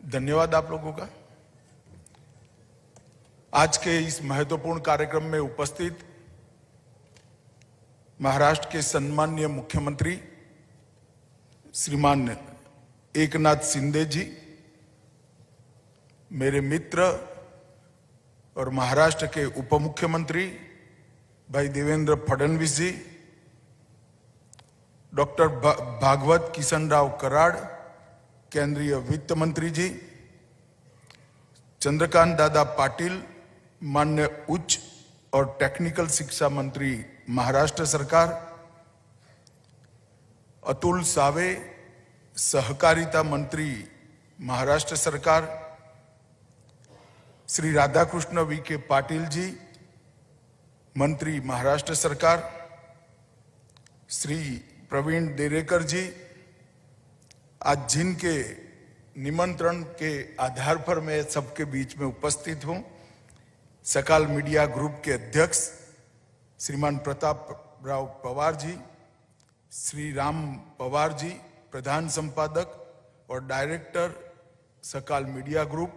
धन्यवाद आप लोगों का। आज के इस महत्वपूर्ण कार्यक्रम में उपस्थित महाराष्ट्र के सम्माननीय मुख्यमंत्री श्रीमान एकनाथ शिंदे जी, मेरे मित्र और महाराष्ट्र के उप मुख्यमंत्री भाई देवेंद्र फडणवीस जी, डॉक्टर भागवत किशन राव कराड़ केंद्रीय वित्त मंत्री जी, चंद्रकांत दादा पाटिल माननीय उच्च और टेक्निकल शिक्षा मंत्री महाराष्ट्र सरकार, अतुल सावे सहकारिता मंत्री महाराष्ट्र सरकार, श्री राधाकृष्ण विखे पाटिल जी मंत्री महाराष्ट्र सरकार, श्री प्रवीण देरेकर जी, आज जिनके निमंत्रण के आधार पर मैं सबके बीच में उपस्थित हूं, सकाल मीडिया ग्रुप के अध्यक्ष श्रीमान प्रताप राव पवार जी, श्री राम पवार जी प्रधान संपादक और डायरेक्टर सकाल मीडिया ग्रुप,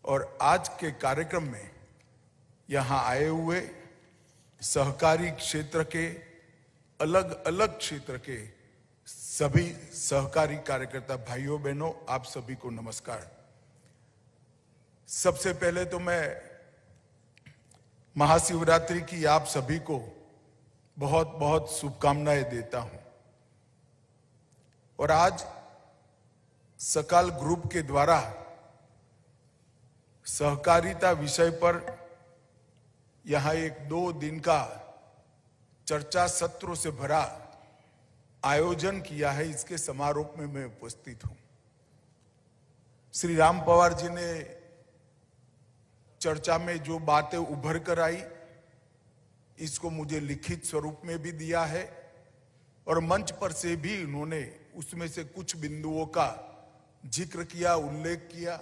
और आज के कार्यक्रम में यहां आए हुए सहकारी क्षेत्र के अलग अलग क्षेत्र के सभी सहकारी कार्यकर्ता भाइयों बहनों, आप सभी को नमस्कार। सबसे पहले तो मैं महाशिवरात्रि की आप सभी को बहुत बहुत शुभकामनाएं देता हूं। और आज सकाल ग्रुप के द्वारा सहकारिता विषय पर यहां एक 2 दिन का चर्चा सत्रों से भरा आयोजन किया है। इसके समारोह में मैं उपस्थित हूं। श्री राम पवार जी ने चर्चा में जो बातें उभर कर आई, इसको मुझे लिखित स्वरूप में भी दिया है और मंच पर से भी उन्होंने उसमें से कुछ बिंदुओं का जिक्र किया, उल्लेख किया।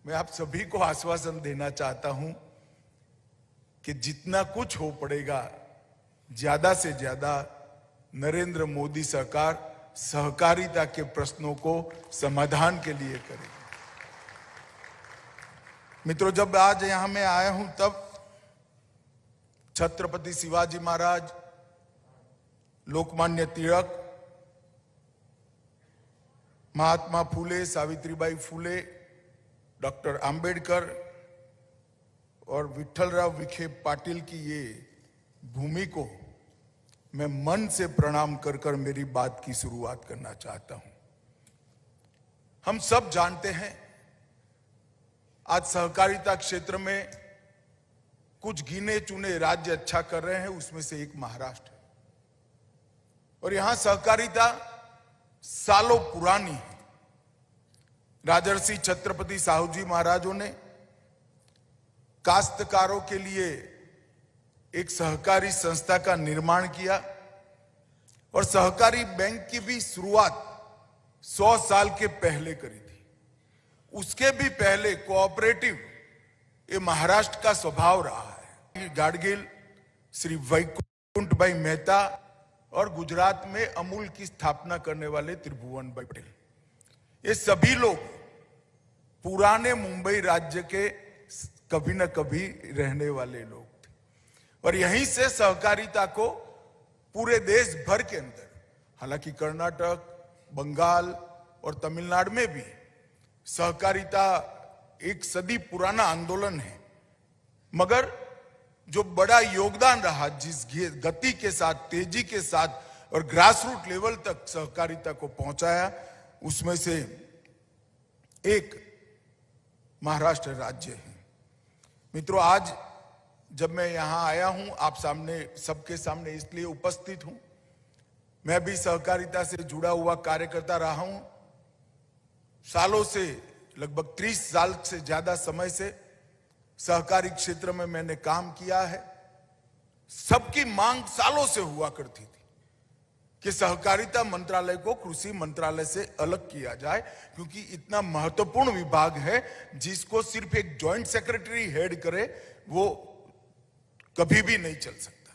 मैं आप सभी को आश्वासन देना चाहता हूं कि जितना कुछ हो पड़ेगा, ज्यादा से ज्यादा नरेंद्र मोदी सरकार सहकारिता के प्रश्नों को समाधान के लिए करेगी। मित्रों, जब आज यहां मैं आया हूं तब छत्रपति शिवाजी महाराज, लोकमान्य तिलक, महात्मा फूले, सावित्रीबाई फूले, डॉक्टर अंबेडकर और विठलराव विखे पाटिल की ये भूमि को मैं मन से प्रणाम कर कर मेरी बात की शुरुआत करना चाहता हूं। हम सब जानते हैं आज सहकारिता क्षेत्र में कुछ गिने चुने राज्य अच्छा कर रहे हैं, उसमें से एक महाराष्ट्र है। और यहां सहकारिता सालों पुरानी है। राजर्षि छत्रपति साहू जी महाराजों ने काश्तकारों के लिए एक सहकारी संस्था का निर्माण किया और सहकारी बैंक की भी शुरुआत 100 साल के पहले करी थी। उसके भी पहले कोऑपरेटिव ये महाराष्ट्र का स्वभाव रहा है। गाडगिल, श्री वैकुंठ भाई मेहता और गुजरात में अमूल की स्थापना करने वाले त्रिभुवन भाई पटेल, ये सभी लोग पुराने मुंबई राज्य के कभी न कभी रहने वाले लोग थे। और यहीं से सहकारिता को पूरे देश भर के अंदर, हालांकि कर्नाटक, बंगाल और तमिलनाडु में भी सहकारिता एक सदी पुराना आंदोलन है, मगर जो बड़ा योगदान रहा, जिस गति के साथ, तेजी के साथ और ग्रासरूट लेवल तक सहकारिता को पहुंचाया, उसमें से एक महाराष्ट्र राज्य है। मित्रों, आज जब मैं यहां आया हूं, आप सामने, सबके सामने इसलिए उपस्थित हूं, मैं भी सहकारिता से जुड़ा हुआ कार्यकर्ता रहा हूं। सालों से, लगभग 30 साल से ज्यादा समय से सहकारी क्षेत्र में मैंने काम किया है। सबकी मांग सालों से हुआ करती थी कि सहकारिता मंत्रालय को कृषि मंत्रालय से अलग किया जाए, क्योंकि इतना महत्वपूर्ण विभाग है जिसको सिर्फ एक जॉइंट सेक्रेटरी हेड करे, वो कभी भी नहीं चल सकता।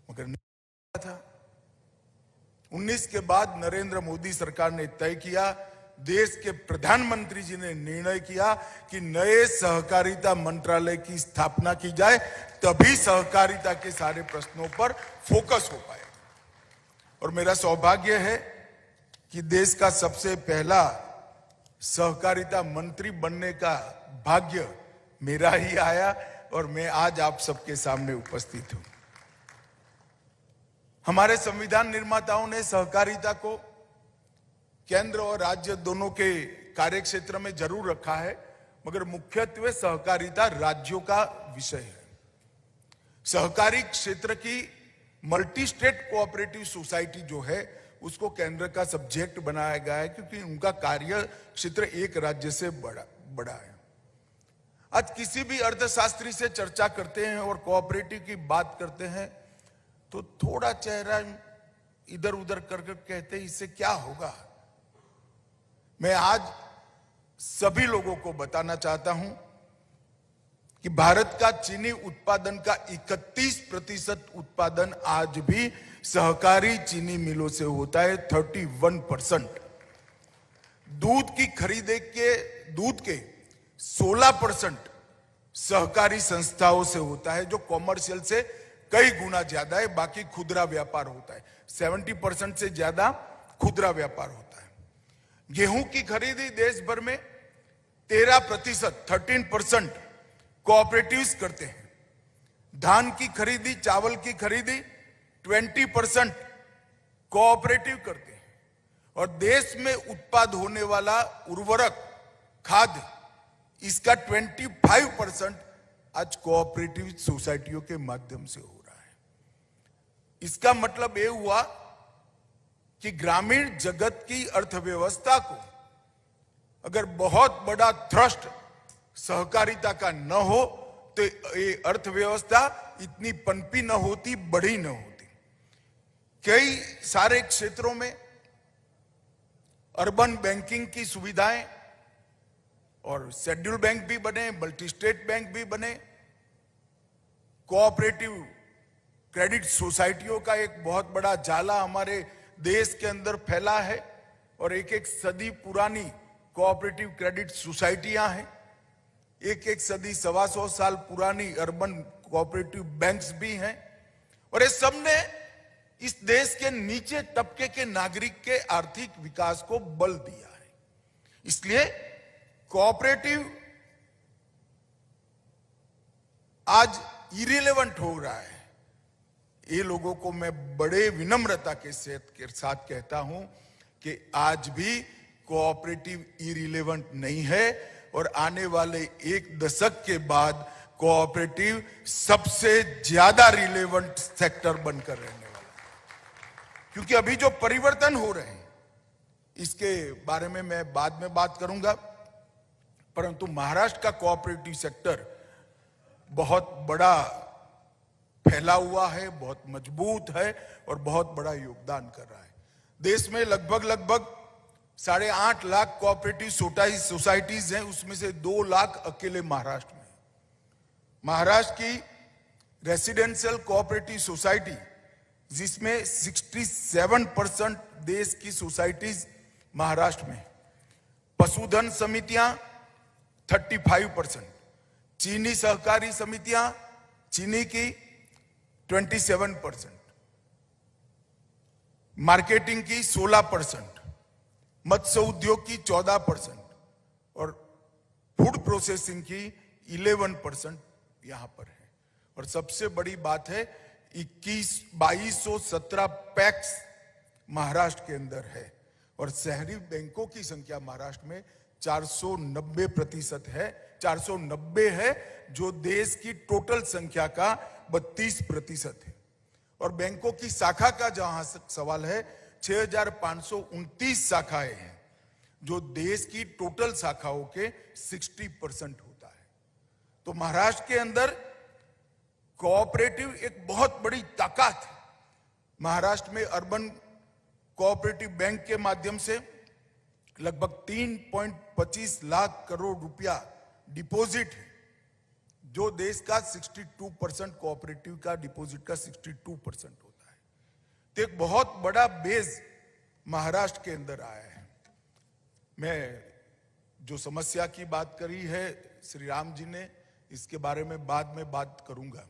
मगर नहीं था। 19 के बाद नरेंद्र मोदी सरकार ने तय किया देश के प्रधानमंत्री जी ने निर्णय किया कि नए सहकारिता मंत्रालय की स्थापना की जाए, तभी सहकारिता के सारे प्रश्नों पर फोकस हो पाएगा। और मेरा सौभाग्य है कि देश का सबसे पहला सहकारिता मंत्री बनने का भाग्य मेरा ही आया और मैं आज आप सबके सामने उपस्थित हूं। हमारे संविधान निर्माताओं ने सहकारिता को केंद्र और राज्य दोनों के कार्यक्षेत्र में जरूर रखा है, मगर मुख्यत्वे सहकारिता राज्यों का विषय है। सहकारी क्षेत्र की मल्टी स्टेट कोऑपरेटिव सोसाइटी जो है उसको केंद्र का सब्जेक्ट बनाया गया है, क्योंकि उनका कार्य क्षेत्र एक राज्य से बड़ा है। आज किसी भी अर्थशास्त्री से चर्चा करते हैं और कोऑपरेटिव की बात करते हैं तो थोड़ा चेहरा इधर उधर करके कहते हैं इससे क्या होगा। मैं आज सभी लोगों को बताना चाहता हूं कि भारत का चीनी उत्पादन का 31% उत्पादन आज भी सहकारी चीनी मिलों से होता है, 31%। दूध के 16% सहकारी संस्थाओं से होता है, जो कॉमर्शियल से कई गुना ज्यादा है। बाकी खुदरा व्यापार होता है, 70% से ज्यादा खुदरा व्यापार होता है। गेहूं की खरीदी देश भर में 13% कोऑपरेटिव्स करते हैं। धान की खरीदी, चावल की खरीदी 20% कोऑपरेटिव करते हैं। और देश में उत्पाद होने वाला उर्वरक, खाद, इसका 25% आज कोऑपरेटिव सोसाइटियों के माध्यम से हो रहा है। इसका मतलब यह हुआ कि ग्रामीण जगत की अर्थव्यवस्था को अगर बहुत बड़ा थ्रस्ट सहकारिता का न हो तो ये अर्थव्यवस्था इतनी पनपी न होती, बड़ी न होती। कई सारे क्षेत्रों में अर्बन बैंकिंग की सुविधाएं और शेड्यूल बैंक भी बने, मल्टी स्टेट बैंक भी बने। कोऑपरेटिव क्रेडिट सोसाइटियों का एक बहुत बड़ा जाला हमारे देश के अंदर फैला है और एक सदी पुरानी कोऑपरेटिव क्रेडिट सोसाइटियां हैं। एक सदी, 125 साल पुरानी अर्बन कोऑपरेटिव बैंक्स भी हैं। और ये सब ने इस देश के नीचे तबके के नागरिक के आर्थिक विकास को बल दिया है। इसलिए कोऑपरेटिव आज इरिलेवेंट हो रहा है। ये लोगों को मैं बड़े विनम्रता के साथ कहता हूं कि आज भी कोऑपरेटिव इरिलेवेंट नहीं है और आने वाले एक दशक के बाद कोऑपरेटिव सबसे ज्यादा रिलेवेंट सेक्टर बनकर रहने वाला है। क्योंकि अभी जो परिवर्तन हो रहे हैं इसके बारे में मैं बाद में बात करूंगा, परंतु महाराष्ट्र का कोऑपरेटिव सेक्टर बहुत बड़ा फैला हुआ है, बहुत मजबूत है और बहुत बड़ा योगदान कर रहा है। देश में लगभग 8.5 लाख कोऑपरेटिव सोसाइटीज हैं, उसमें से 2 लाख अकेले महाराष्ट्र में। महाराष्ट्र की रेसिडेंशियल कोऑपरेटिव सोसाइटी, जिसमें 67% देश की सोसाइटीज महाराष्ट्र में, पशुधन समितियां 35%, चीनी सहकारी समितियां चीनी की 27%, मार्केटिंग की 16%, मत्स्य उद्योग की 14% और फूड प्रोसेसिंग की 11% यहां पर है। और सबसे बड़ी बात है 2217 पैक्स महाराष्ट्र के अंदर है और शहरी बैंकों की संख्या महाराष्ट्र में 490% है, 490 है, जो देश की टोटल संख्या का 32% है। और बैंकों की शाखा का जहां सवाल है, 6529 शाखाएं हैं, जो देश की टोटल शाखाओं के 60% होता है। तो महाराष्ट्र के अंदर कोऑपरेटिव एक बहुत बड़ी ताकत है। महाराष्ट्र में अर्बन कोऑपरेटिव बैंक के माध्यम से लगभग 3.25 लाख करोड़ रुपया डिपॉजिट है, जो देश का 62% कोऑपरेटिव का डिपॉजिट का 62% होता है। तो एक बहुत बड़ा बेस महाराष्ट्र के अंदर आया है। मैं जो समस्या की बात करी है श्री राम जी ने, इसके बारे में बाद में बात करूंगा।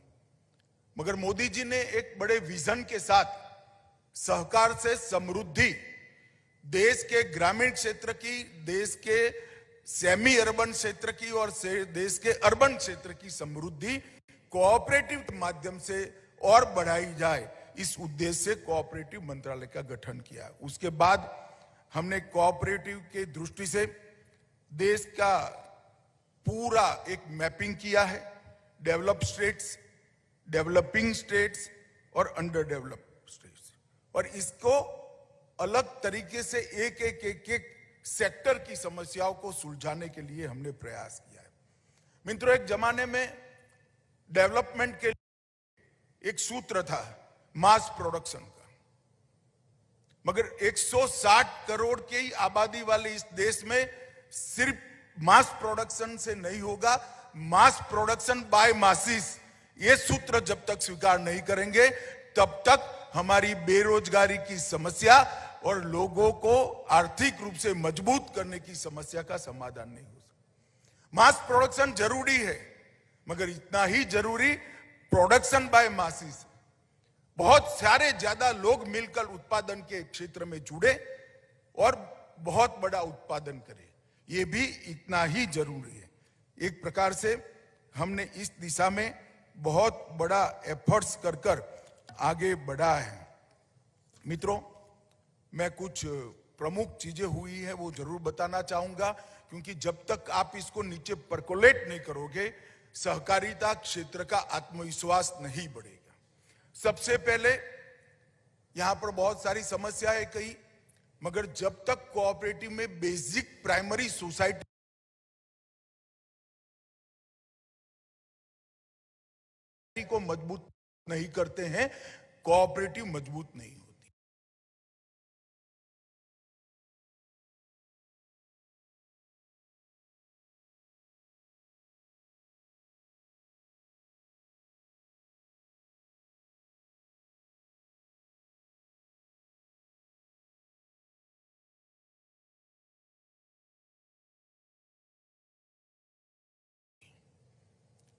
मगर मोदी जी ने एक बड़े विजन के साथ सहकार से समृद्धि, देश के ग्रामीण क्षेत्र की, देश के सेमी अर्बन क्षेत्र की और देश के अर्बन क्षेत्र की समृद्धि कोऑपरेटिव के माध्यम से और बढ़ाई जाए, इस उद्देश्य से कोऑपरेटिव मंत्रालय का गठन किया। उसके बाद हमने कोऑपरेटिव के दृष्टि से देश का पूरा एक मैपिंग किया है, डेवलप्ड स्टेट्स, डेवलपिंग स्टेट्स और अंडर डेवलप्ड स्टेट्स, और इसको अलग तरीके से एक सेक्टर की समस्याओं को सुलझाने के लिए हमने प्रयास किया है। मित्रों, एक जमाने में डेवलपमेंट के लिए एक सूत्र था मास प्रोडक्शन का, मगर 160 करोड़ की आबादी वाले इस देश में सिर्फ मास प्रोडक्शन से नहीं होगा, मास प्रोडक्शन बाय मासिस, ये सूत्र जब तक स्वीकार नहीं करेंगे तब तक हमारी बेरोजगारी की समस्या और लोगों को आर्थिक रूप से मजबूत करने की समस्या का समाधान नहीं हो सकता। मास प्रोडक्शन जरूरी है, मगर इतना ही जरूरी प्रोडक्शन बाय मासिस, बहुत सारे ज्यादा लोग मिलकर उत्पादन के क्षेत्र में जुड़े और बहुत बड़ा उत्पादन करें, यह भी इतना ही जरूरी है। एक प्रकार से हमने इस दिशा में बहुत बड़ा एफर्ट्स कर आगे बढ़ा है। मित्रों, मैं कुछ प्रमुख चीजें हुई है वो जरूर बताना चाहूंगा, क्योंकि जब तक आप इसको नीचे परकोलेट नहीं करोगे, सहकारिता क्षेत्र का आत्मविश्वास नहीं बढ़ेगा। सबसे पहले यहां पर बहुत सारी समस्याएं कही, मगर जब तक कोऑपरेटिव में बेसिक प्राइमरी सोसाइटी को मजबूत नहीं करते हैं, कोऑपरेटिव मजबूत नहीं होती।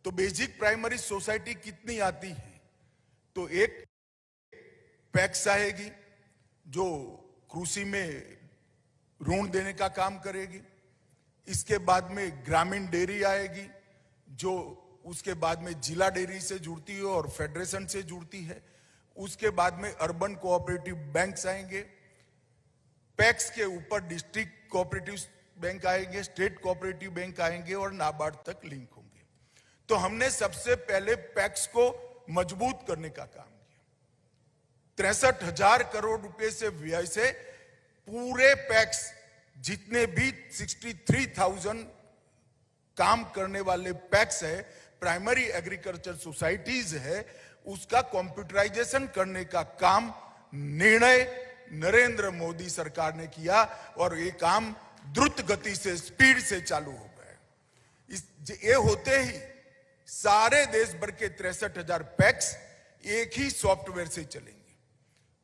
तो बेसिक प्राइमरी सोसाइटी कितनी आती है? तो एक पैक्स आएगी जो कृषि में ऋण देने का काम करेगी, इसके बाद में ग्रामीण डेयरी आएगी जो उसके बाद में जिला डेयरी से जुड़ती है और फेडरेशन से जुड़ती है, उसके बाद में अर्बन कोऑपरेटिव बैंक्स आएंगे, पैक्स के ऊपर डिस्ट्रिक्ट कोऑपरेटिव बैंक आएंगे, स्टेट कोऑपरेटिव बैंक आएंगे और नाबार्ड तक लिंक होंगे। तो हमने सबसे पहले पैक्स को मजबूत करने का काम किया। 63,000 करोड़ रुपए से व्यय से पूरे पैक्स, जितने भी 63,000 काम करने वाले पैक्स है, प्राइमरी एग्रीकल्चर सोसाइटीज है, उसका कंप्यूटराइजेशन करने का काम निर्णय नरेंद्र मोदी सरकार ने किया और ये काम द्रुत गति से, स्पीड से चालू हो गया। ये होते ही सारे देश भर के 63,000 पैक्स एक ही सॉफ्टवेयर से चलेंगे।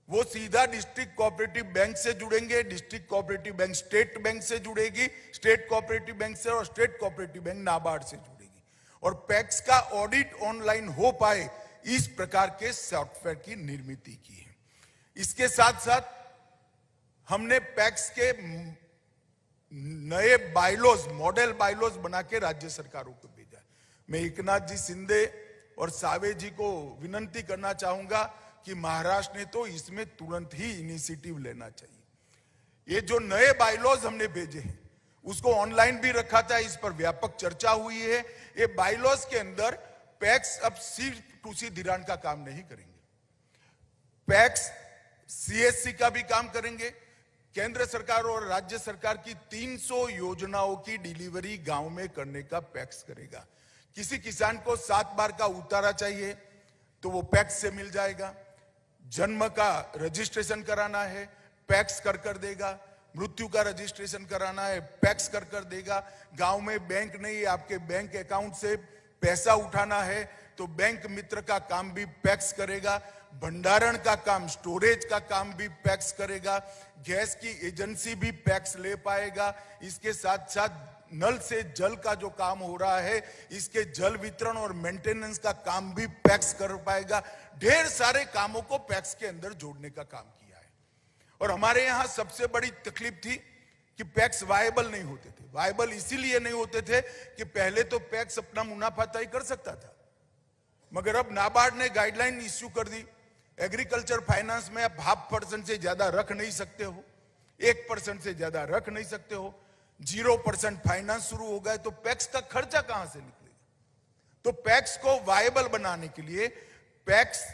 वो सीधा डिस्ट्रिक्ट कोऑपरेटिव बैंक से जुड़ेंगे, district cooperative bank state bank से जुड़ेगी, स्टेट कोऑपरेटिव बैंक से, और स्टेट कोऑपरेटिव बैंक नाबार्ड से जुड़ेगी, और पैक्स का ऑडिट ऑनलाइन हो पाए, इस प्रकार के सॉफ्टवेयर की निर्मित की है। इसके साथ साथ हमने पैक्स के नए बायलॉज, मॉडल बायलॉज बना के राज्य सरकारों को भेजा। मैं एकनाथ जी शिंदे और सावे जी को विनंती करना चाहूंगा कि महाराष्ट्र ने तो इसमें तुरंत ही इनिशिएटिव लेना चाहिए। ये जो नए बायलॉज हमने भेजे हैं उसको ऑनलाइन भी रखा था, इस पर व्यापक चर्चा हुई है। ये बायलॉज के अंदर पैक्स अब सिर्फ कृषि धिराण का काम नहीं करेंगे, पैक्स सीएससी का भी काम करेंगे। केंद्र सरकार और राज्य सरकार की 300 योजनाओं की डिलीवरी गांव में करने का पैक्स करेगा। किसी किसान को 7 बार का उतारा चाहिए तो वो पैक्स से मिल जाएगा। जन्म का रजिस्ट्रेशन कराना है, पैक्स कर देगा। मृत्यु का रजिस्ट्रेशन कराना है, पैक्स कर देगा। गांव में बैंक नहीं, आपके बैंक अकाउंट से पैसा उठाना है तो बैंक मित्र का काम भी पैक्स करेगा। भंडारण का काम, स्टोरेज का काम भी पैक्स करेगा, गैस की एजेंसी भी पैक्स ले पाएगा। इसके साथ साथ नल से जल का जो काम हो रहा है, इसके जल वितरण और मेंटेनेंस का काम भी पैक्स कर पाएगा। ढेर सारे कामों को पैक्स के अंदर जोड़ने का काम किया है। और हमारे यहां सबसे बड़ी तकलीफ थी कि पैक्स वायबल नहीं होते थे। वायबल इसीलिए नहीं होते थे कि पहले तो पैक्स अपना मुनाफा तय कर सकता था, मगर अब नाबार्ड ने गाइडलाइन इश्यू कर दी, एग्रीकल्चर फाइनेंस में आप 0.5% से ज्यादा रख नहीं सकते हो, 1% से ज्यादा रख नहीं सकते हो, 0% फाइनेंस शुरू हो गए, तो पैक्स का खर्चा कहां से निकलेगा? तो पैक्स को वायबल बनाने के लिए पैक्स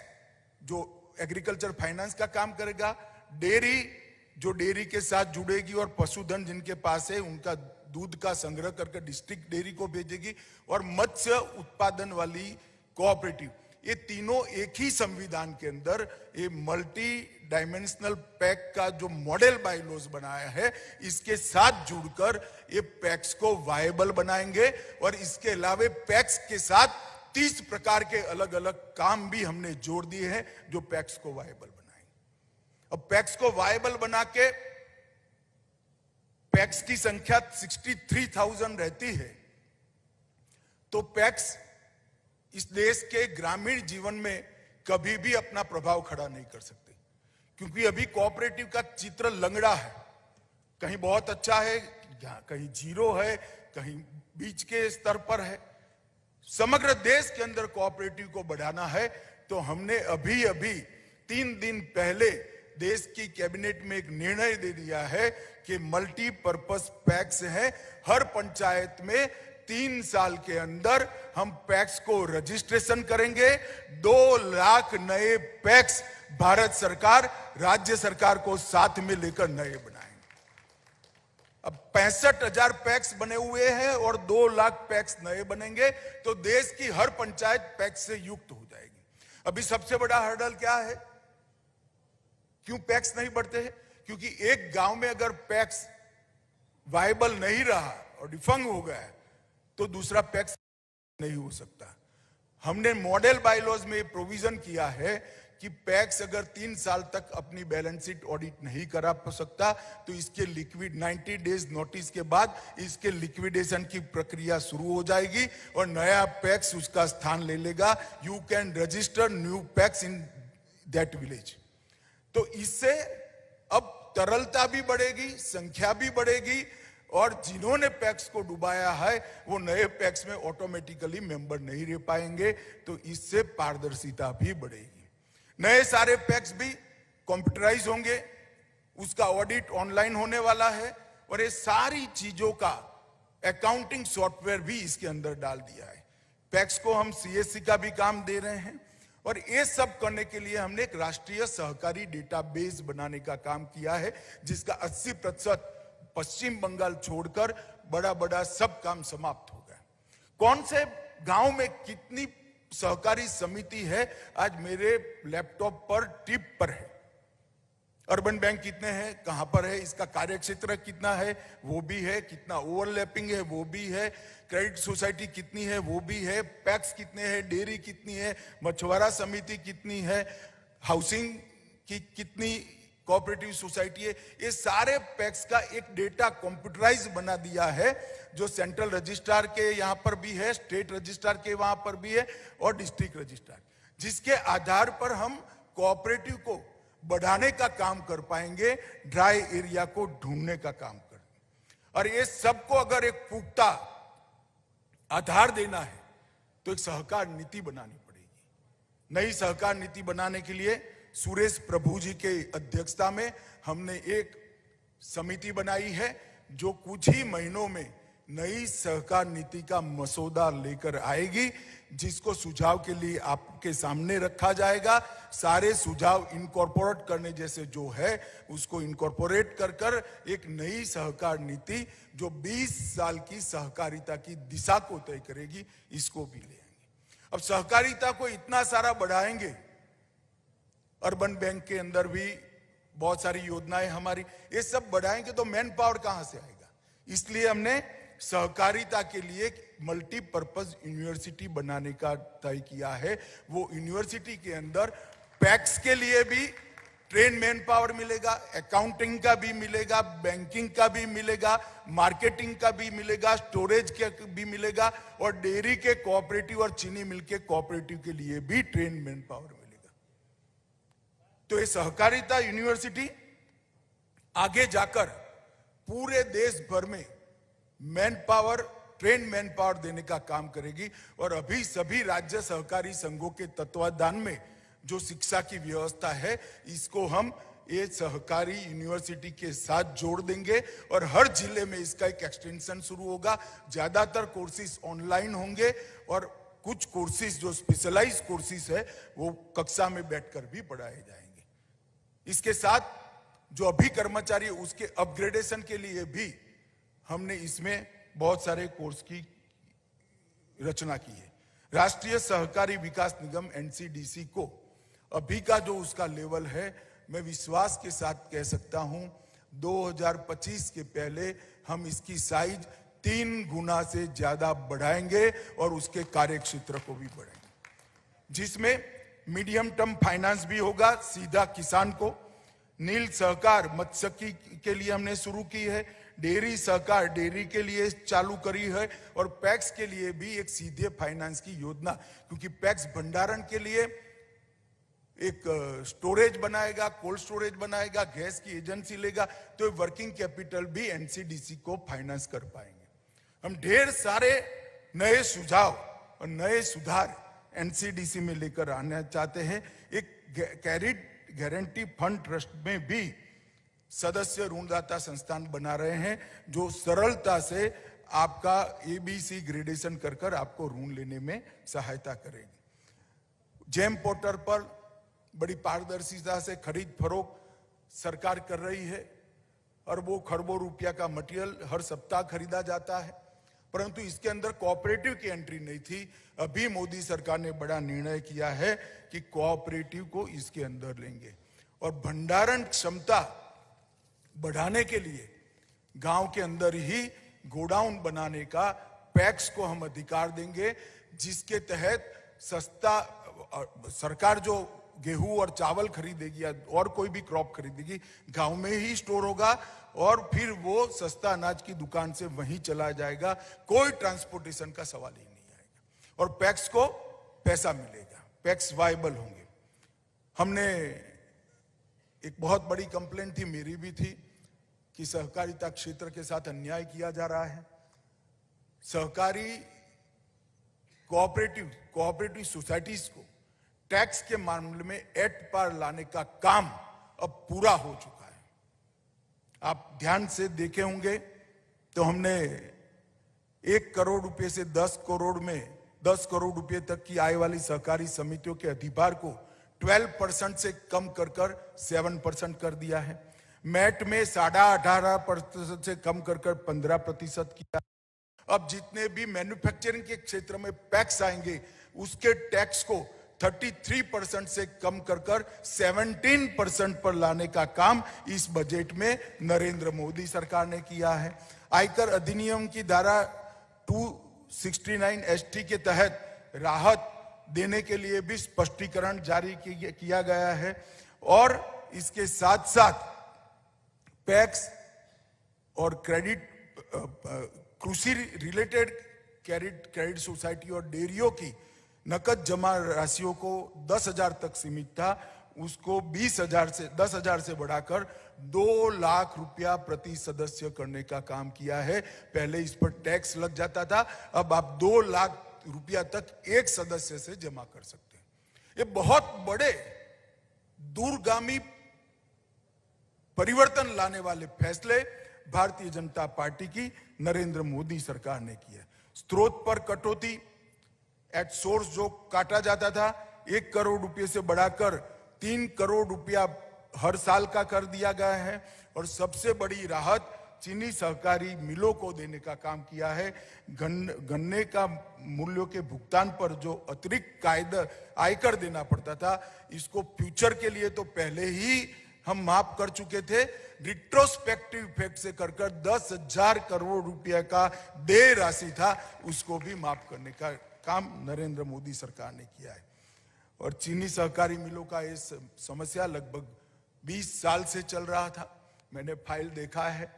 जो एग्रीकल्चर फाइनेंस का काम करेगा, डेयरी जो डेयरी के साथ जुड़ेगी और पशुधन जिनके पास है उनका दूध का संग्रह करके डिस्ट्रिक्ट डेयरी को भेजेगी, और मत्स्य उत्पादन वाली कोऑपरेटिव, ये तीनों एक ही संविधान के अंदर ये मल्टी डायमेंशनल पैक का जो मॉडल बायलॉज बनाया है, इसके साथ जुड़कर ये पैक्स को वायबल बनाएंगे। और इसके अलावा पैक्स के साथ 30 प्रकार के अलग अलग काम भी हमने जोड़ दिए हैं जो पैक्स को वायबल बनाएंगे। अब पैक्स को वायबल बना के पैक्स की संख्या 63,000 रहती है, तो पैक्स इस देश के ग्रामीण जीवन में कभी भी अपना प्रभाव खड़ा नहीं कर सकते, क्योंकि अभी कोऑपरेटिव का चित्र लंगड़ा है। कहीं बहुत अच्छा है, कहीं जीरो है, कहीं बीच के स्तर पर है। समग्र देश के अंदर कोऑपरेटिव को बढ़ाना है, तो हमने अभी 3 दिन पहले देश की कैबिनेट में एक निर्णय दे दिया है कि मल्टीपर्पस पैक्स है। हर पंचायत में 3 साल के अंदर हम पैक्स को रजिस्ट्रेशन करेंगे। 2 लाख नए पैक्स भारत सरकार, राज्य सरकार को साथ में लेकर नए बनाएंगे। अब 65,000 पैक्स बने हुए हैं और 2 लाख पैक्स नए बनेंगे, तो देश की हर पंचायत पैक्स से युक्त हो जाएगी। अभी सबसे बड़ा हर्डल क्या है? क्यों पैक्स नहीं बढ़ते हैं? क्योंकि एक गांव में अगर पैक्स वायबल नहीं रहा और डिफंग हो गया तो दूसरा पैक्स नहीं हो सकता। हमने मॉडल बायलॉज में प्रोविजन किया है कि पैक्स अगर 3 साल तक अपनी बैलेंस शीट ऑडिट नहीं करा सकता तो इसके लिक्विड 90 डेज नोटिस के बाद इसके लिक्विडेशन की प्रक्रिया शुरू हो जाएगी और नया पैक्स उसका स्थान ले लेगा। You can register new PACS in that village. तो इससे अब तरलता भी बढ़ेगी, संख्या भी बढ़ेगी, और जिन्होंने पैक्स को डुबाया है वो नए पैक्स में ऑटोमेटिकली मेंबर नहीं रह पाएंगे। तो इससे पारदर्शिता भी बढ़ेगी। नए सारे पैक्स भी कंप्यूटराइज होंगे, उसका ऑडिट ऑनलाइन होने वाला है, और ये सारी चीजों का अकाउंटिंग सॉफ्टवेयर भी इसके अंदर डाल दिया है। पैक्स को हम सीएससी का भी काम दे रहे हैं, और ये सब करने के लिए हमने एक राष्ट्रीय सहकारी डेटाबेस बनाने का काम किया है, जिसका 80% पश्चिम बंगाल छोड़कर बड़ा सब काम समाप्त हो गया। कौन से गांव में कितनी सहकारी समिति है आज मेरे लैपटॉप पर टिप पर है। अर्बन बैंक कितने हैं, कहां पर है, इसका कार्यक्षेत्र कितना है वो भी है, कितना ओवरलैपिंग है वो भी है, क्रेडिट सोसाइटी कितनी है वो भी है, पैक्स कितने हैं, डेयरी कितनी है, मछुआरा समिति कितनी है, हाउसिंग की कितनी कोऑपरेटिव सोसाइटी है। ये सारे पैक्स का एक डेटा कंप्यूटराइज बना दिया है, जो सेंट्रल रजिस्ट्रार के यहां पर भी है, स्टेट रजिस्ट्रार के वहां पर भी है, और डिस्ट्रिक्ट रजिस्ट्रार, जिसके आधार पर हम कोऑपरेटिव को बढ़ाने का काम कर पाएंगे, ड्राई एरिया को ढूंढने का काम कर। और ये सबको अगर एक पुख्ता आधार देना है तो एक सहकार नीति बनानी पड़ेगी। नई सहकार नीति बनाने के लिए सुरेश प्रभु जी के अध्यक्षता में हमने एक समिति बनाई है, जो कुछ ही महीनों में नई सहकार नीति का मसौदा लेकर आएगी, जिसको सुझाव के लिए आपके सामने रखा जाएगा। सारे सुझाव इनकॉर्पोरेट करने जैसे जो है उसको इनकॉर्पोरेट कर कर एक नई सहकार नीति जो 20 साल की सहकारिता की दिशा को तय करेगी, इसको भी ले आएंगे। अब सहकारिता को इतना सारा बढ़ाएंगे, अर्बन बैंक के अंदर भी बहुत सारी योजनाएं हमारी, ये सब बढ़ाएंगे तो मैन पावर कहां से आएगा। इसलिए हमने सहकारिता के लिए मल्टीपर्पज यूनिवर्सिटी बनाने का तय किया है। वो यूनिवर्सिटी के अंदर पैक्स के लिए भी ट्रेन मैन पावर मिलेगा, अकाउंटिंग का भी मिलेगा, बैंकिंग का भी मिलेगा, मार्केटिंग का भी मिलेगा, स्टोरेज का भी मिलेगा, और डेयरी के कोऑपरेटिव और चीनी मिल के कोऑपरेटिव के लिए भी ट्रेन मैन पावर मिलेगा। तो ये सहकारिता यूनिवर्सिटी आगे जाकर पूरे देश भर में man power, train man power देने का काम करेगी। और अभी सभी राज्य सहकारी संघों के तत्वाधान में जो शिक्षा की व्यवस्था है, इसको हम ये सहकारी यूनिवर्सिटी के साथ जोड़ देंगे और हर जिले में इसका एक एक्सटेंशन शुरू होगा। ज्यादातर कोर्सेज ऑनलाइन होंगे और कुछ कोर्सेज जो स्पेशलाइज कोर्सेज है वो कक्षा में बैठकर भी पढ़ाए जाएंगे। इसके साथ जो अभी कर्मचारी है उसके अपग्रेडेशन के लिए भी हमने इसमें बहुत सारे कोर्स की रचना की है। राष्ट्रीय सहकारी विकास निगम एनसीडीसी को अभी का जो उसका लेवल है, मैं विश्वास के साथ कह सकता हूं 2025 के पहले हम इसकी साइज 3 गुना से ज्यादा बढ़ाएंगे और उसके कार्यक्षेत्र को भी बढ़ाएंगे, जिसमें मीडियम टर्म फाइनेंस भी होगा सीधा किसान को। नील सहकार मत्स्यिकी के लिए हमने शुरू की है, डेयरी सहकार डेयरी के लिए चालू करी है, और पैक्स के लिए भी एक सीधे फाइनेंस की योजना, क्योंकि पैक्स भंडारण के लिए एक स्टोरेज बनाएगा, कोल्ड स्टोरेज बनाएगा, गैस की एजेंसी लेगा, तो वर्किंग कैपिटल भी एनसीडीसी को फाइनेंस कर पाएंगे। हम ढेर सारे नए सुझाव और नए सुधार एनसीडीसी में लेकर आना चाहते हैं। एक कैरिड गारंटी फंड ट्रस्ट में भी सदस्य ऋणदाता संस्थान बना रहे हैं, जो सरलता से आपका एबीसी ग्रेडेशन कर कर आपको ऋण लेने में सहायता करेगी। जेम पोर्टल पर बड़ी पारदर्शिता से खरीद फरोख्त सरकार कर रही है, अरबों खरबों रुपया का मटेरियल हर सप्ताह खरीदा जाता है, परंतु इसके अंदर कोऑपरेटिव की एंट्री नहीं थी। अभी मोदी सरकार ने बड़ा निर्णय किया है कि कोऑपरेटिव को इसके अंदर लेंगे, और भंडारण क्षमता बढ़ाने के लिए गांव के अंदर ही गोडाउन बनाने का पैक्स को हम अधिकार देंगे, जिसके तहत सस्ता सरकार जो गेहूं और चावल खरीदेगी या और कोई भी क्रॉप खरीदेगी, गांव में ही स्टोर होगा और फिर वो सस्ता अनाज की दुकान से वहीं चला जाएगा, कोई ट्रांसपोर्टेशन का सवाल ही नहीं आएगा, और पैक्स को पैसा मिलेगा, पैक्स वायबल होंगे। हमने एक बहुत बड़ी कंप्लेंट थी, मेरी भी थी, कि सहकारिता क्षेत्र के साथ अन्याय किया जा रहा है। सहकारी कोऑपरेटिव सोसाइटीज को टैक्स के मामले में एट पार लाने का काम अब पूरा हो चुका है। आप ध्यान से देखे होंगे तो हमने 1 करोड़ रुपए से 10 करोड़ में 10 करोड़ रुपए तक की आय वाली सहकारी समितियों के अधिभार को 12% से कम कर 7% कर दिया है। मैट में 18.5% से कम कर 15% किया। अब जितने भी मैन्युफैक्चरिंग के क्षेत्र में पैक्स आएंगे उसके टैक्स को 33% से कम कर 17% पर लाने का काम इस बजट में नरेंद्र मोदी सरकार ने किया है। आयकर अधिनियम की धारा 269 एसटी के तहत राहत देने के लिए भी स्पष्टीकरण जारी किया गया है, और इसके साथ साथ पैक्स और क्रेडिट कृषि रिलेटेड क्रेडिट सोसाइटी और डेयरियों की नकद जमा राशियों को 10,000 तक सीमित था, उसको 10,000 से बढ़ाकर 2 लाख रुपया प्रति सदस्य करने का काम किया है। पहले इस पर टैक्स लग जाता था, अब आप 2 लाख रुपया तक एक सदस्य से जमा कर सकते हैं। ये बहुत बड़े दूरगामी परिवर्तन लाने वाले फैसले भारतीय जनता पार्टी की नरेंद्र मोदी सरकार ने किया। स्रोत पर कटौती, एट सोर्स जो काटा जाता था 1 करोड़ रुपए से बढ़ाकर 3 करोड़ रुपया हर साल का कर दिया गया है, और सबसे बड़ी राहत चीनी सहकारी मिलों को देने का काम किया है। गन्ने का मूल्यों के भुगतान पर जो अतिरिक्त आयकर देना पड़ता था, इसको फ्यूचर के लिए तो पहले ही हम माफ कर चुके थे, रिट्रोस्पेक्टिव इफेक्ट से कर 10,000 करोड़ रुपया का देय राशि था, उसको भी माफ करने का काम नरेंद्र मोदी सरकार ने किया है। और चीनी सहकारी मिलों का ये समस्या लगभग 20 साल से चल रहा था। मैंने फाइल देखा है,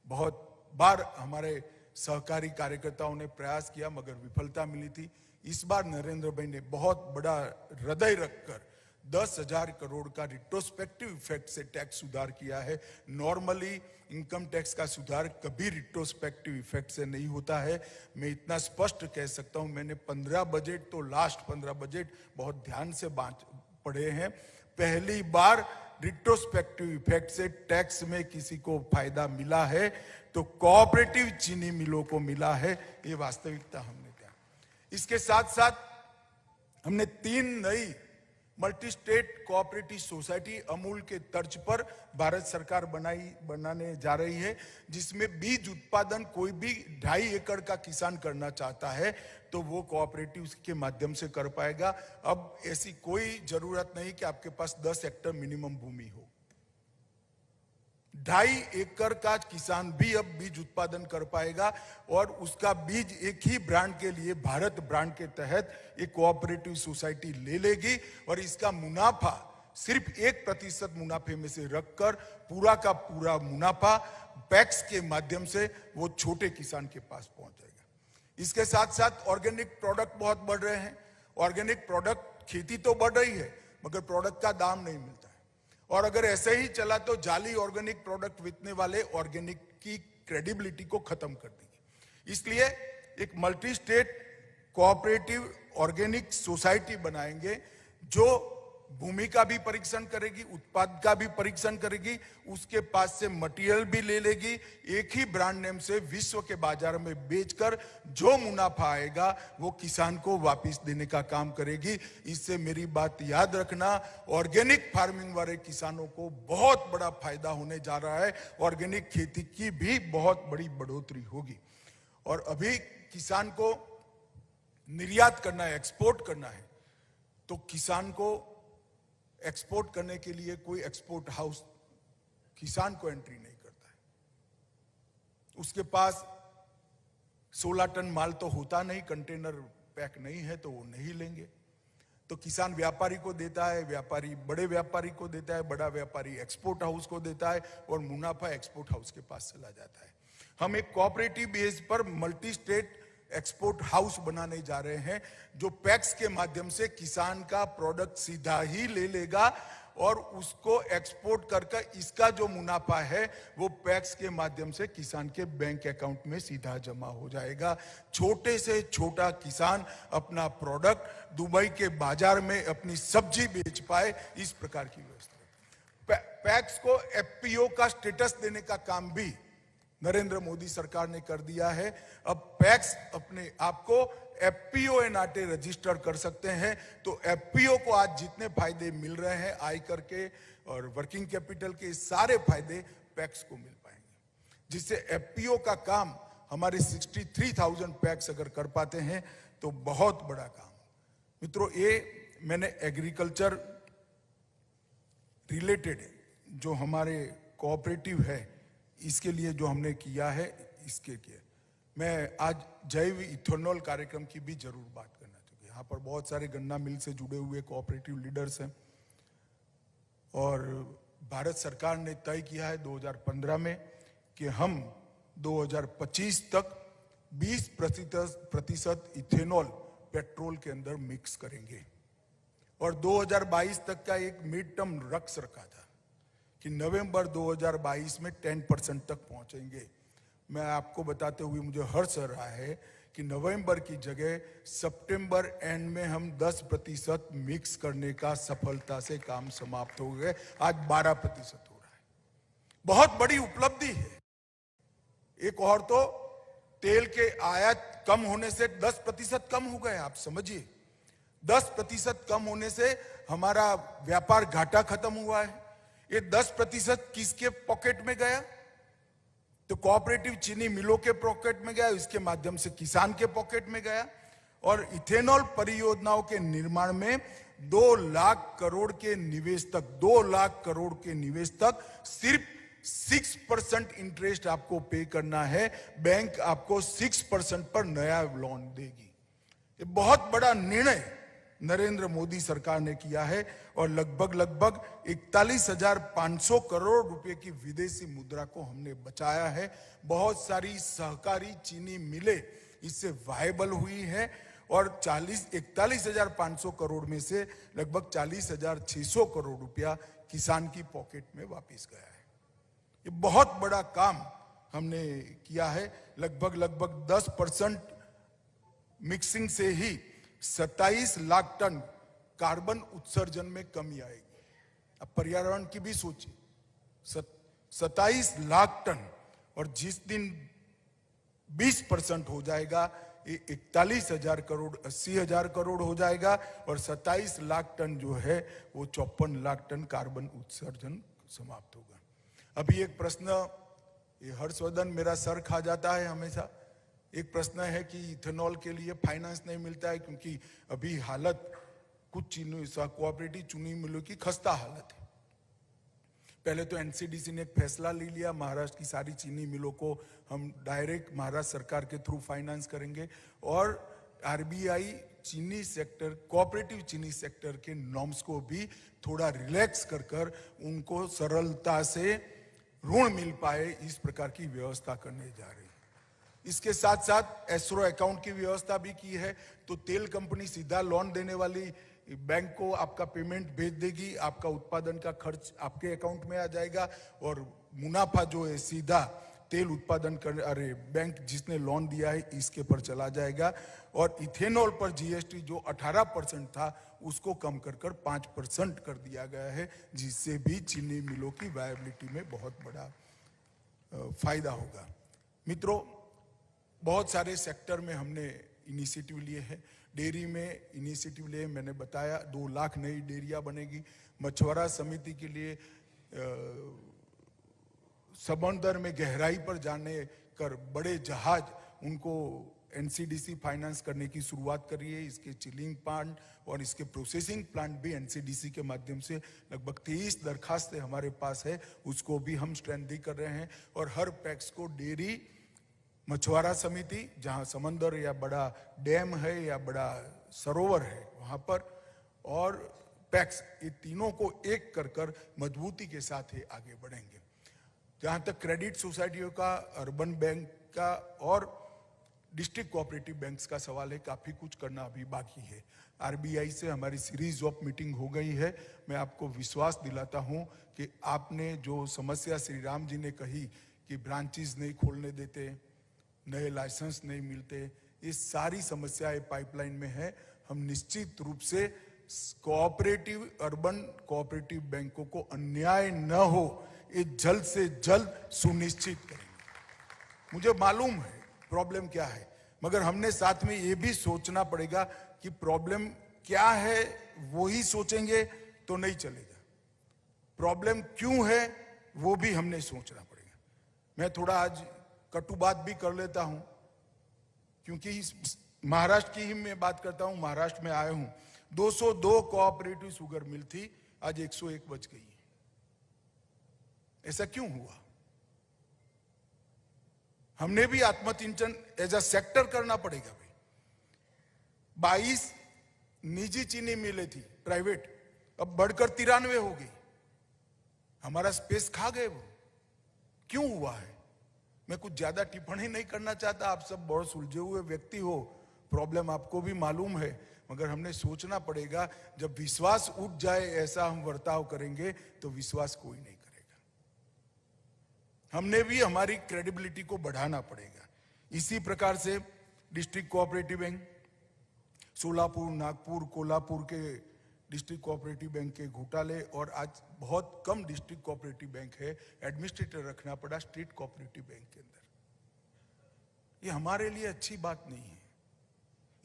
बहुत बार हमारे सहकारी कार्यकर्ताओं ने प्रयास किया मगर विफलता मिली थी। इस बार नरेंद्र भाई ने बहुत बड़ा हृदय रखकर 10,000 करोड़ का रिट्रोस्पेक्टिव इफेक्ट से टैक्स सुधार किया है। नॉर्मली इनकम टैक्स का सुधार कभी रिट्रोस्पेक्टिव इफेक्ट से नहीं होता है। मैं इतना स्पष्ट कह सकता हूं, मैंने 15 बजट तो लास्ट 15 बजट बहुत ध्यान से पढ़े हैं। पहली बार रिट्रोस्पेक्टिव इफेक्ट से टैक्स में किसी को फायदा मिला है तो कोऑपरेटिव चीनी मिलों को मिला है। ये वास्तविकता हमने क्या। इसके साथ साथ हमने 3 नई multi state cooperative society Amul के तर्ज पर भारत सरकार बनाने जा रही है, जिसमें बीज उत्पादन कोई भी 2.5 एकड़ का किसान करना चाहता है तो वो कोऑपरेटिव के माध्यम से कर पाएगा। अब ऐसी कोई जरूरत नहीं कि आपके पास 10 हेक्टेयर मिनिमम भूमि हो। 2.5 एकड़ का किसान भी अब बीज उत्पादन कर पाएगा और उसका बीज एक ही ब्रांड के लिए भारत ब्रांड के तहत एक कोऑपरेटिव सोसाइटी ले लेगी और इसका मुनाफा सिर्फ 1% मुनाफे में से रखकर पूरा का पूरा मुनाफा पैक्स के माध्यम से वो छोटे किसान के पास पहुंच जाएगा। इसके साथ साथ ऑर्गेनिक प्रोडक्ट बहुत बढ़ रहे हैं। ऑर्गेनिक प्रोडक्ट खेती तो बढ़ रही है मगर प्रोडक्ट का दाम नहीं मिलता है और अगर ऐसे ही चला तो जाली ऑर्गेनिक प्रोडक्ट बेचने वाले ऑर्गेनिक की क्रेडिबिलिटी को खत्म कर देंगे। इसलिए एक multi state cooperative organic society बनाएंगे जो भूमि का भी परीक्षण करेगी, उत्पाद का भी परीक्षण करेगी, उसके पास से मटेरियल भी ले लेगी, एक ही ब्रांड नेम से विश्व के बाजार में बेचकर जो मुनाफा आएगा वो किसान को वापस देने का काम करेगी। इससे मेरी बात याद रखना, ऑर्गेनिक फार्मिंग वाले किसानों को बहुत बड़ा फायदा होने जा रहा है। ऑर्गेनिक खेती की भी बहुत बड़ी बढ़ोतरी होगी। और अभी किसान को निर्यात करना है, एक्सपोर्ट करना है, तो किसान को एक्सपोर्ट करने के लिए कोई एक्सपोर्ट हाउस किसान को एंट्री नहीं करता है। उसके पास 16 टन माल तो होता नहीं, कंटेनर पैक नहीं है तो वो नहीं लेंगे। तो किसान व्यापारी को देता है, व्यापारी बड़े व्यापारी को देता है, बड़ा व्यापारी एक्सपोर्ट हाउस को देता है और मुनाफा एक्सपोर्ट हाउस के पास चला जाता है। हम एक कोऑपरेटिव बेस पर मल्टी स्टेट एक्सपोर्ट हाउस बनाने जा रहे हैं जो पैक्स के माध्यम से किसान का प्रोडक्ट सीधा ही ले लेगा और उसको एक्सपोर्ट करके इसका जो मुनाफा है वो पैक्स के माध्यम से किसान के बैंक अकाउंट में सीधा जमा हो जाएगा। छोटे से छोटा किसान अपना प्रोडक्ट दुबई के बाजार में अपनी सब्जी बेच पाए, इस प्रकार की व्यवस्था। पैक्स को एफपीओ का स्टेटस देने का काम भी नरेंद्र मोदी सरकार ने कर दिया है। अब पैक्स अपने आप को एफपीओ नाटे रजिस्टर कर सकते हैं। तो एफपीओ को आज जितने फायदे मिल रहे हैं आयकर के और वर्किंग कैपिटल के, सारे फायदे पैक्स को मिल पाएंगे, जिससे एफपीओ का काम हमारे 63,000 पैक्स अगर कर पाते हैं तो बहुत बड़ा काम। मित्रों, ये मैंने एग्रीकल्चर रिलेटेड जो हमारे कोऑपरेटिव है इसके लिए जो हमने किया है, इसके लिए मैं आज जैव इथेनॉल कार्यक्रम की भी जरूर बात करना चाहिए। यहाँ पर बहुत सारे गन्ना मिल से जुड़े हुए कोऑपरेटिव लीडर्स हैं और भारत सरकार ने तय किया है 2015 में कि हम 2025 तक 20% इथेनॉल पेट्रोल के अंदर मिक्स करेंगे और 2022 तक का एक मिड टर्म लक्ष्य रखा था कि नवंबर 2022 में 10% तक पहुंचेंगे। मैं आपको बताते हुए मुझे हर्ष हो रहा है कि नवंबर की जगह सितंबर एंड में हम 10% मिक्स करने का सफलता से काम समाप्त हो गए। आज 12% हो रहा है, बहुत बड़ी उपलब्धि है। एक और तो तेल के आयात कम होने से 10% कम हो गए। आप समझिए, 10% कम होने से हमारा व्यापार घाटा खत्म हुआ है। ये 10% किसके पॉकेट में गया? तो कोऑपरेटिव चीनी मिलों के पॉकेट में गया, इसके माध्यम से किसान के पॉकेट में गया। और इथेनॉल परियोजनाओं के निर्माण में 2 लाख करोड़ के निवेश तक 2 लाख करोड़ के निवेश तक सिर्फ 6% इंटरेस्ट आपको पे करना है। बैंक आपको 6% पर नया लोन देगी। ये बहुत बड़ा निर्णय नरेंद्र मोदी सरकार ने किया है और लगभग 41,500 करोड़ रुपए की विदेशी मुद्रा को हमने बचाया है। बहुत सारी सहकारी चीनी मिलें इससे वायबल हुई है और 41,500 करोड़ में से लगभग 40,600 करोड़ रुपया किसान की पॉकेट में वापस गया है। ये बहुत बड़ा काम हमने किया है। लगभग 10% मिक्सिंग से ही 27 लाख टन कार्बन उत्सर्जन में कमी आएगी। अब पर्यावरण की भी सोचिए, 27 लाख टन, और जिस दिन 20% हो जाएगा ये 41,000 करोड़ 80,000 करोड़ हो जाएगा और 27 लाख टन जो है वो 54 लाख टन कार्बन उत्सर्जन समाप्त होगा। अभी एक प्रश्न, ये हर्षवर्धन मेरा सर खा जाता है हमेशा, एक प्रश्न है कि इथेनॉल के लिए फाइनेंस नहीं मिलता है क्योंकि अभी हालत कुछ चीनी कोऑपरेटिव चीनी मिलों की खस्ता हालत है। पहले तो एनसीडीसी ने एक फैसला ले लिया, महाराष्ट्र की सारी चीनी मिलों को हम डायरेक्ट महाराष्ट्र सरकार के थ्रू फाइनेंस करेंगे और आरबीआई चीनी सेक्टर, कोऑपरेटिव चीनी सेक्टर के नॉर्म्स को भी थोड़ा रिलैक्स कर उनको सरलता से ऋण मिल पाए, इस प्रकार की व्यवस्था करने जा रही है। इसके साथ साथ एस्क्रो अकाउंट की व्यवस्था भी की है, तो तेल कंपनी सीधा लोन देने वाली बैंक को आपका पेमेंट भेज देगी, आपका उत्पादन का खर्च आपके अकाउंट में आ जाएगा और मुनाफा जो है सीधा तेल उत्पादन कर बैंक जिसने लोन दिया है इसके पर चला जाएगा। और इथेनॉल पर जीएसटी जो 18% था उसको कम कर 5% कर दिया गया है, जिससे भी चीनी मिलों की वायबिलिटी में बहुत बड़ा फायदा होगा। मित्रों, बहुत सारे सेक्टर में हमने इनिशिएटिव लिए हैं। डेयरी में इनिशिएटिव लिए, मैंने बताया 2 लाख नई डेयरियां बनेगी। मछुआरा समिति के लिए समंदर में गहराई पर जाने कर बड़े जहाज उनको एनसीडीसी फाइनेंस करने की शुरुआत करी है। इसके चिलिंग प्लांट और इसके प्रोसेसिंग प्लांट भी एनसीडीसी के माध्यम से लगभग 23 दरखास्तें हमारे पास है, उसको भी हम स्ट्रेंथनिंग कर रहे हैं। और हर पैक्स को डेयरी, मछुआरा समिति जहां समंदर या बड़ा डैम है या बड़ा सरोवर है वहां पर, और पैक्स, ये तीनों को एक कर मजबूती के साथ ही आगे बढ़ेंगे। जहां तक क्रेडिट सोसाइटियों का, अर्बन बैंक का और डिस्ट्रिक्ट कोऑपरेटिव बैंक्स का सवाल है, काफी कुछ करना अभी बाकी है। आरबीआई से हमारी सीरीज ऑफ मीटिंग हो गई है। मैं आपको विश्वास दिलाता हूं कि आपने जो समस्या श्री राम जी ने कही कि ब्रांचेस नहीं खोलने देते, नए लाइसेंस नहीं मिलते, ये सारी समस्याएं पाइपलाइन में है। हम निश्चित रूप से कोऑपरेटिव, अर्बन कोऑपरेटिव बैंकों को अन्याय न हो, ये जल्द से जल्द सुनिश्चित करेंगे। मुझे मालूम है प्रॉब्लम क्या है, मगर हमने साथ में ये भी सोचना पड़ेगा कि प्रॉब्लम क्या है। वो ही सोचेंगे तो नहीं चलेगा, प्रॉब्लम क्यों है वो भी हमने सोचना पड़ेगा। मैं थोड़ा आज कटु बात भी कर लेता हूं, क्योंकि महाराष्ट्र की ही मैं बात करता हूं। महाराष्ट्र में आया हूं, 202 कोऑपरेटिव शुगर मिल थी, आज 101 बच गई है। ऐसा क्यों हुआ? हमने भी आत्मचिंतन एज अ सेक्टर करना पड़ेगा भाई। 22 निजी चीनी मिलें थी, प्राइवेट, अब बढ़कर 93 हो गई। हमारा स्पेस खा गए वो, क्यों हुआ है? मैं कुछ ज्यादा टिप्पणी नहीं करना चाहता, आप सब बहुत सुलझे हुए व्यक्ति हो, प्रॉब्लम आपको भी मालूम है, मगर हमने सोचना पड़ेगा। जब विश्वास उठ जाए ऐसा हम बर्ताव करेंगे तो विश्वास कोई नहीं करेगा। हमने भी हमारी क्रेडिबिलिटी को बढ़ाना पड़ेगा। इसी प्रकार से district cooperative bank, Solapur, Nagpur, Kolhapur के डिस्ट्रिक्ट कोऑपरेटिव बैंक के घोटाले, और आज बहुत कम डिस्ट्रिक्ट कोऑपरेटिव बैंक है, एडमिनिस्ट्रेटर रखना पड़ा स्टेट कोऑपरेटिव बैंक के अंदर। ये हमारे लिए अच्छी बात नहीं है,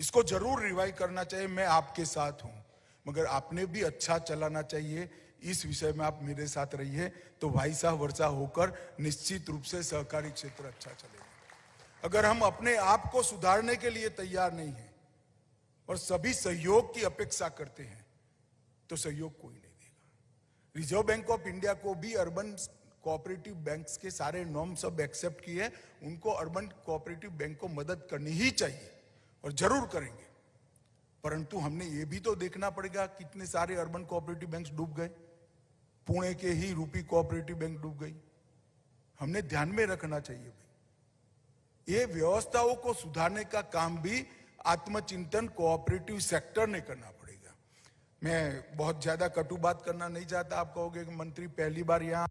इसको जरूर रिवाइव करना चाहिए। मैं आपके साथ हूं, मगर आपने भी अच्छा चलाना चाहिए। इस विषय में आप मेरे साथ रहिए तो भाई साहब वर्षा होकर निश्चित रूप से सहकारी क्षेत्र अच्छा चलेगा। अगर हम अपने आप को सुधारने के लिए तैयार नहीं है और सभी सहयोग की अपेक्षा करते हैं तो सहयोग कोई नहीं देगा। रिजर्व बैंक ऑफ इंडिया को भी अर्बन कोऑपरेटिव बैंक्स के सारे नॉर्म सब एक्सेप्ट किए, उनको अर्बन कोऑपरेटिव बैंक को मदद करनी ही चाहिए और जरूर करेंगे। परंतु हमने ये भी तो देखना पड़ेगा कितने सारे अर्बन कोऑपरेटिव बैंक्स डूब गए। पुणे के ही रूपी कोऑपरेटिव बैंक डूब गई। हमने ध्यान में रखना चाहिए भाई, ये व्यवस्थाओं को सुधारने का काम भी आत्मचिंतन कोऑपरेटिव सेक्टर ने करना पड़ेगा। मैं बहुत ज्यादा कटु बात करना नहीं चाहता। आप कहोगे कि मंत्री पहली बार यहाँ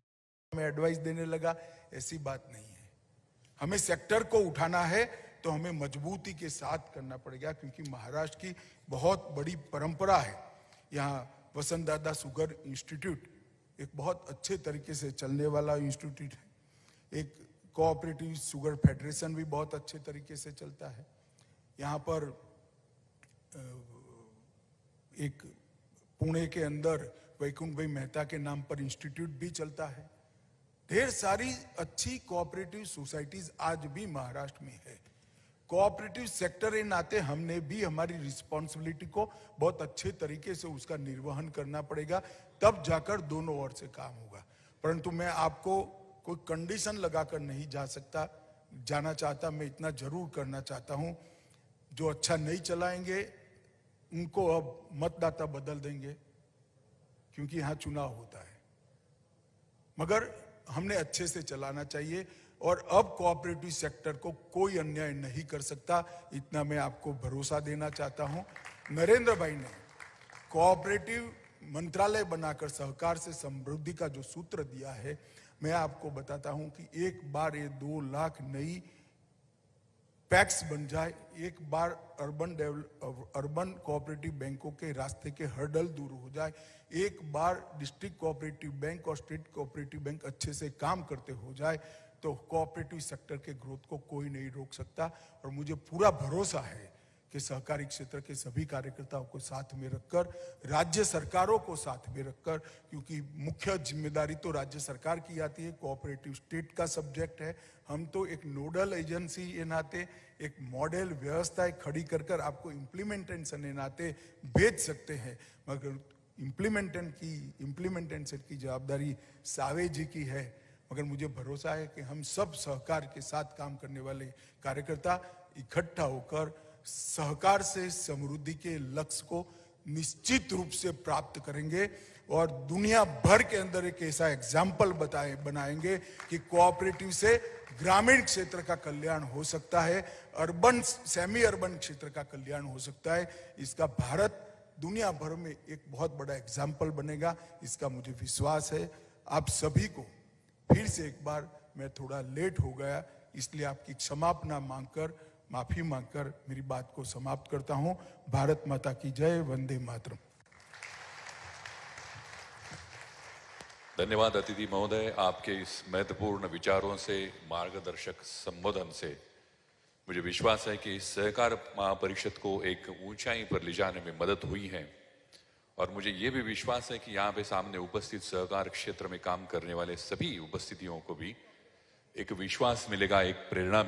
में एडवाइस देने लगा, ऐसी बात नहीं है। हमें सेक्टर को उठाना है तो हमें मजबूती के साथ करना पड़ेगा, क्योंकि महाराष्ट्र की बहुत बड़ी परंपरा है। यहाँ वसंत दादा शुगर इंस्टीट्यूट एक बहुत अच्छे तरीके से चलने वाला इंस्टीट्यूट है। एक कोऑपरेटिव शुगर फेडरेशन भी बहुत अच्छे तरीके से चलता है। यहाँ पर एक पुणे के अंदर वैकुंठ भाई मेहता के नाम पर इंस्टीट्यूट भी चलता है। ढेर सारी अच्छी कोऑपरेटिव सोसाइटीज आज भी महाराष्ट्र में है। कोऑपरेटिव सेक्टर के नाते हमने भी हमारी रिस्पॉन्सिबिलिटी को बहुत अच्छे तरीके से उसका निर्वहन करना पड़ेगा, तब जाकर दोनों ओर से काम होगा। परंतु मैं आपको कोई कंडीशन लगाकर नहीं जाना चाहता। मैं इतना जरूर करना चाहता हूं, जो अच्छा नहीं चलाएंगे उनको अब मतदाता बदल देंगे, क्योंकि यहां चुनाव होता है। मगर हमने अच्छे से चलाना चाहिए और अब कोऑपरेटिव सेक्टर को कोई अन्याय नहीं कर सकता, इतना मैं आपको भरोसा देना चाहता हूं। नरेंद्र भाई ने कोऑपरेटिव मंत्रालय बनाकर सहकार से समृद्धि का जो सूत्र दिया है, मैं आपको बताता हूं कि एक बार ये 2 लाख नई पैक्स बन जाए, एक बार अर्बन कोऑपरेटिव बैंकों के रास्ते के हर्डल दूर हो जाए, एक बार डिस्ट्रिक्ट कोऑपरेटिव बैंक और स्टेट कोऑपरेटिव बैंक अच्छे से काम करते हो जाए, तो कोऑपरेटिव सेक्टर के ग्रोथ को कोई नहीं रोक सकता। और मुझे पूरा भरोसा है कि सहकारी क्षेत्र के सभी कार्यकर्ताओं को साथ में रखकर, राज्य सरकारों को साथ में रखकर, क्योंकि मुख्य जिम्मेदारी तो राज्य सरकार की आती है, कोऑपरेटिव स्टेट का सब्जेक्ट है। हम तो एक नोडल एजेंसी के नाते एक मॉडल व्यवस्था खड़ी कर आपको इम्प्लीमेंटेशन के नाते भेज सकते हैं, मगर इम्प्लीमेंटेशन की जवाबदारी सावे जी की है। मगर मुझे भरोसा है कि हम सब सहकार के साथ काम करने वाले कार्यकर्ता इकट्ठा होकर सहकार से समृद्धि के लक्ष्य को निश्चित रूप से प्राप्त करेंगे और दुनिया भर के अंदर एक ऐसा एग्जाम्पल बनाएंगे कि कोऑपरेटिव से ग्रामीण क्षेत्र का कल्याण हो सकता है, अर्बन सेमी अर्बन क्षेत्र का कल्याण हो सकता है। इसका भारत दुनिया भर में एक बहुत बड़ा एग्जाम्पल बनेगा, इसका मुझे विश्वास है। आप सभी को फिर से एक बार, मैं थोड़ा लेट हो गया, इसलिए आपकी क्षमापना माफी मांगकर मेरी बात को समाप्त करता हूं। भारत माता की जय, वंदे मातरम। धन्यवाद अतिथि महोदय, आपके इस महत्वपूर्ण विचारों से, मार्गदर्शक संबोधन से मुझे विश्वास है कि सहकार महापरिषद को एक ऊंचाई पर ले जाने में मदद हुई है। और मुझे ये भी विश्वास है कि यहाँ पे सामने उपस्थित सहकार क्षेत्र में काम करने वाले सभी उपस्थितियों को भी एक विश्वास मिलेगा, एक प्रेरणा